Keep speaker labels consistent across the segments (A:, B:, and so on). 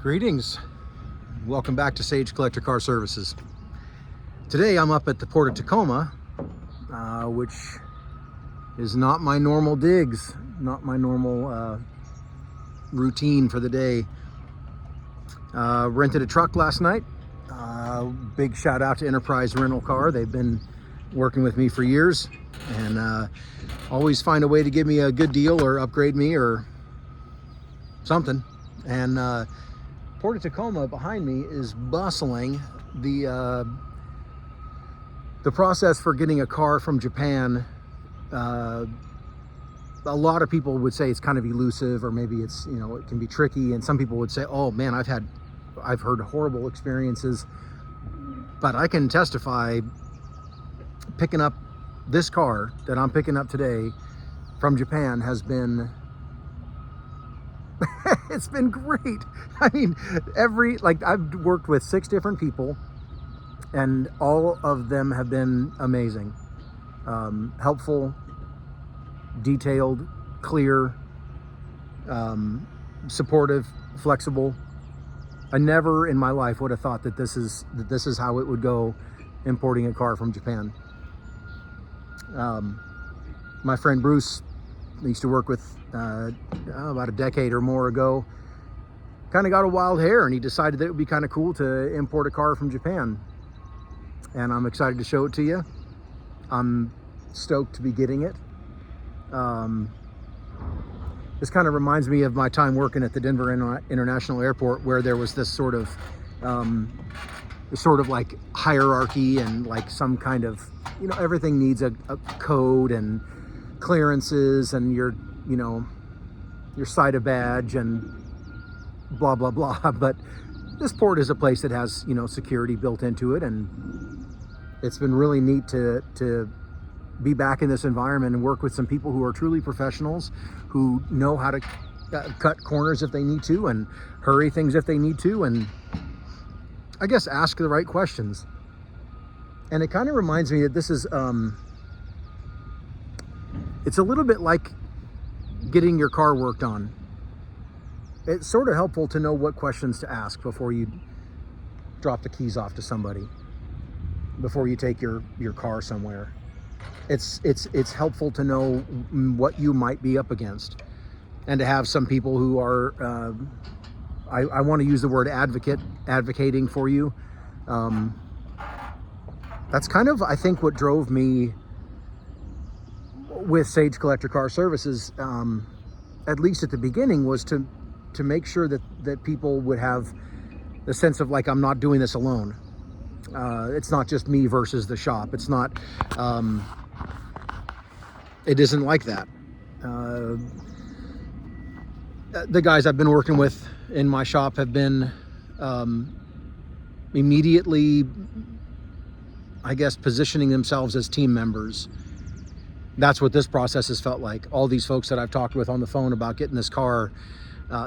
A: Greetings. Welcome back to Sage Collector Car Services. Today I'm up at the Port of Tacoma, which is not my normal digs, not my normal routine for the day. Rented a truck last night. Big shout out to Enterprise Rental Car. They've been working with me for years and always find a way to give me a good deal or upgrade me or something. And Port of Tacoma behind me is bustling. The process for getting a car from Japan, a lot of people would say it's kind of elusive, or maybe it's, it can be tricky. And some people would say, oh man, I've heard horrible experiences. But I can testify, picking up this car that I'm picking up today from Japan has been it's been great. I mean, I've worked with 6 different people and all of them have been amazing. Helpful, detailed, clear, supportive, flexible. I never in my life would have thought that this is how it would go importing a car from Japan. My friend Bruce, I used to work with about a decade or more ago, kind of got a wild hair and he decided that it would be kind of cool to import a car from Japan. And I'm excited to show it to you. I'm stoked to be getting it. This kind of reminds me of my time working at the Denver International Airport, where there was this sort of like hierarchy and like some kind of, everything needs a code and clearances and your SITA badge and blah, blah, blah. But this port is a place that has, security built into it. And it's been really neat to be back in this environment and work with some people who are truly professionals, who know how to cut corners if they need to and hurry things if they need to, and I guess ask the right questions. And it kind of reminds me that this is it's a little bit like getting your car worked on. It's sort of helpful to know what questions to ask before you drop the keys off to somebody, before you take your car somewhere. It's helpful to know what you might be up against, and to have some people who are I want to use the word advocating for you. That's kind of, I think, what drove me with Sage Collector Car Services, at least at the beginning, was to make sure that people would have the sense of like, I'm not doing this alone. It's not just me versus the shop. It's not, it isn't like that. The guys I've been working with in my shop have been immediately, I guess, positioning themselves as team members. That's what this process has felt like. All these folks that I've talked with on the phone about getting this car,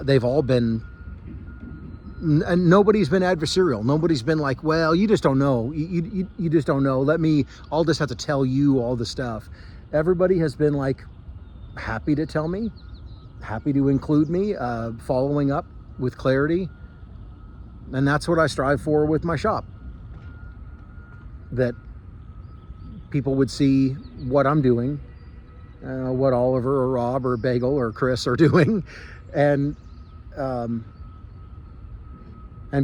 A: they've all been, and nobody's been adversarial. Nobody's been like, well, you just don't know. You just don't know. I'll just have to tell you all the stuff. Everybody has been like happy to tell me, happy to include me, following up with clarity. And that's what I strive for with my shop. That people would see what I'm doing, what Oliver or Rob or Bagel or Chris are doing, and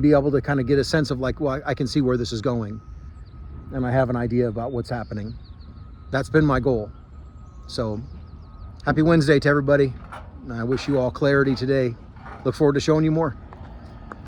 A: be able to kind of get a sense of like, well, I can see where this is going, and I have an idea about what's happening. That's been my goal. So happy Wednesday to everybody. I wish you all clarity today. Look forward to showing you more.